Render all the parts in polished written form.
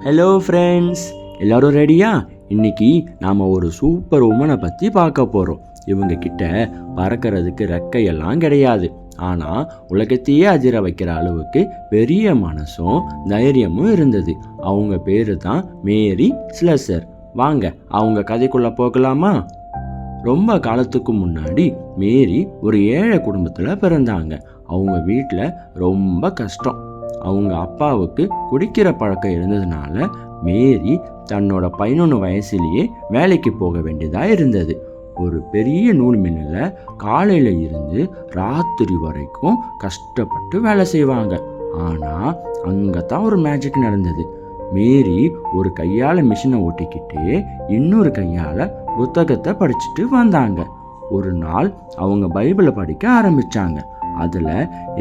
Hello friends, எல்லோரும் ரெடியா? இன்னைக்கு நாம் ஒரு சூப்பர் உமனை பற்றி பார்க்க போகிறோம். இவங்க கிட்ட பறக்கிறதுக்கு ரெக்கையெல்லாம் கிடையாது. ஆனால் உலகத்தையே அதிர வைக்கிற அளவுக்கு பெரிய மனசும் தைரியமும் இருந்தது. அவங்க பேரு தான் மேரி ஸ்லெசர். வாங்க அவங்க கதைக்குள்ளே போகலாமா? ரொம்ப காலத்துக்கு முன்னாடி மேரி ஒரு ஏழை குடும்பத்தில் பிறந்தாங்க. அவங்க வீட்டில் ரொம்ப கஷ்டம். அவங்க அப்பாவுக்கு குடிக்கிற பழக்கம் இருந்ததுனால மேரி தன்னோட 11 வயசுலேயே வேலைக்கு போக வேண்டியதாக இருந்தது. ஒரு பெரிய நூல் மில்லில் காலையில் இருந்து ராத்திரி வரைக்கும் கஷ்டப்பட்டு வேலை செய்வாங்க. ஆனால் அங்கே தான் ஒரு மேஜிக் நடந்தது. மேரி ஒரு கையால் மிஷினை ஓட்டிக்கிட்டு இன்னொரு கையால் புத்தகத்தை படிச்சுட்டு வந்தாங்க. ஒரு நாள் அவங்க பைபிளை படிக்க ஆரம்பித்தாங்க. அதில்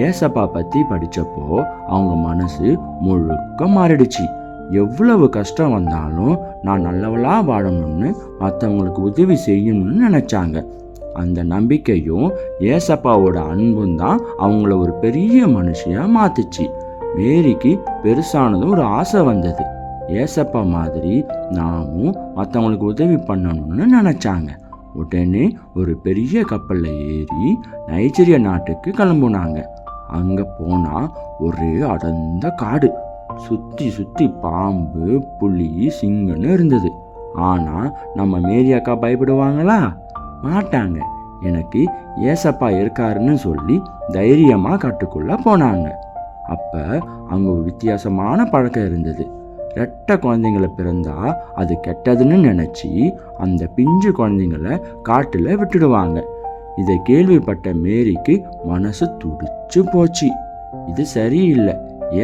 ஏசப்பா பற்றி படித்தப்போ அவங்க மனசு முழுக்க மாறிடுச்சு. எவ்வளவு கஷ்டம் வந்தாலும் நான் நல்லவளாக வாழணும்னு மற்றவங்களுக்கு உதவி செய்யணும்னு நினச்சாங்க. அந்த நம்பிக்கையும் ஏசப்பாவோட அன்பும் தான் அவங்கள ஒரு பெரிய மனுஷியாக மாற்றுச்சு. மேரிக்கு பெருசானதும் ஒரு ஆசை வந்தது. ஏசப்பா மாதிரி நாமும் மற்றவங்களுக்கு உதவி பண்ணணும்னு நினச்சாங்க. உடனே ஒரு பெரிய கப்பலில் ஏறி நைஜீரியா நாட்டுக்கு கிளம்புனாங்க. அங்கே போனால் ஒரே அடர்ந்த காடு. சுற்றி சுற்றி பாம்பு, புலி, சிங்கன்னு இருந்தது. ஆனால் நம்ம மேரி அக்கா பயப்படுவாங்களா? மாட்டாங்க. எனக்கு ஏசப்பா இருக்காருன்னு சொல்லி தைரியமாக காட்டுக்குள்ளே போனாங்க. அப்போ அங்கே ஒரு வித்தியாசமான பழக்கம் இருந்தது. ரெட்டை குழந்தைங்களை பிறந்தா அது கெட்டதுன்னு நினச்சி அந்த பிஞ்சு குழந்தைங்களை காட்டில் விட்டுடுவாங்க. இதை கேள்விப்பட்ட மேரிக்கு மனசு துடிச்சு போச்சு. இது சரியில்லை.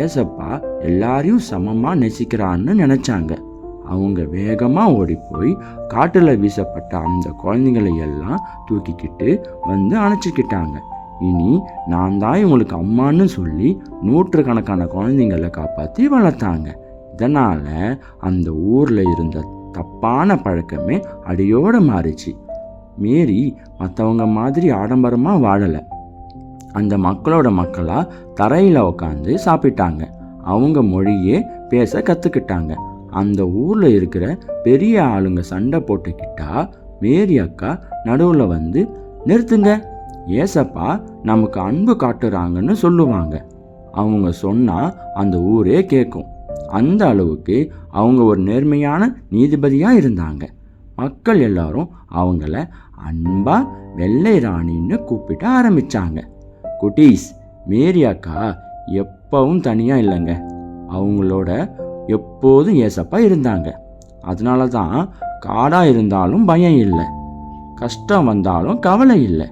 ஏசப்பா எல்லாரையும் சமமாக நேசிக்கிறான்னு நினச்சாங்க. அவங்க வேகமாக ஓடி போய் காட்டில் வீசப்பட்ட அந்த குழந்தைங்களை எல்லாம் தூக்கிக்கிட்டு வந்து அணைச்சிக்கிட்டாங்க. இனி நான் தான் இவங்களுக்கு அம்மான்னு சொல்லி நூற்றுக்கணக்கான குழந்தைங்களை காப்பாற்றி வளர்த்தாங்க. இதனால் அந்த ஊரில் இருந்த தப்பான பழக்கமே அடியோடு மாறிச்சு. மேரி மற்றவங்க மாதிரி ஆடம்பரமாக வாழலை. அந்த மக்களோட மக்களாக தரையில் உட்காந்து சாப்பிட்டாங்க. அவங்க மொழியே பேச கற்றுக்கிட்டாங்க. அந்த ஊரில் இருக்கிற பெரிய ஆளுங்க சண்டை போட்டுக்கிட்டா மேரி அக்கா நடுவில் வந்து, நிறுத்துங்க, ஏசப்பா நமக்கு அன்பு காட்டுறாங்கன்னு சொல்லுவாங்க. அவங்க சொன்னால் அந்த ஊரே கேட்கும். அந்த அளவுக்கு அவங்க ஒரு நேர்மையான நீதிபதியாக இருந்தாங்க. மக்கள் எல்லாரும் அவங்கள அன்பா வெள்ளை ராணின்னு கூப்பிட ஆரம்பித்தாங்க. குட்டீஸ், மேரி அக்கா எப்பவும் தனியாக இல்லைங்க. அவங்களோட எப்போதும் ஏசப்பா இருந்தாங்க. அதனால தான் காடாக இருந்தாலும் பயம் இல்லை, கஷ்டம் வந்தாலும் கவலை இல்லை.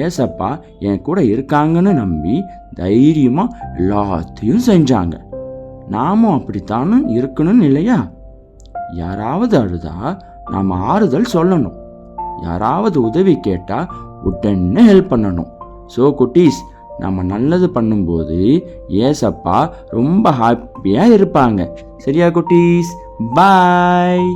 ஏசப்பா என் கூட இருக்காங்கன்னு நம்பி தைரியமாக எல்லாத்தையும் செஞ்சாங்க. நாமும் அப்படித்தானும் இருக்கணும்னு இல்லையா? யாராவது அழுதா நாம் ஆறுதல் சொல்லணும். யாராவது உதவி கேட்டால் உடனே ஹெல்ப் பண்ணணும். ஸோ குட்டீஸ், நம்ம நல்லது பண்ணும்போது ஏசப்பா ரொம்ப ஹாப்பியாக இருப்பாங்க. சரியா குட்டீஸ்? பாய்.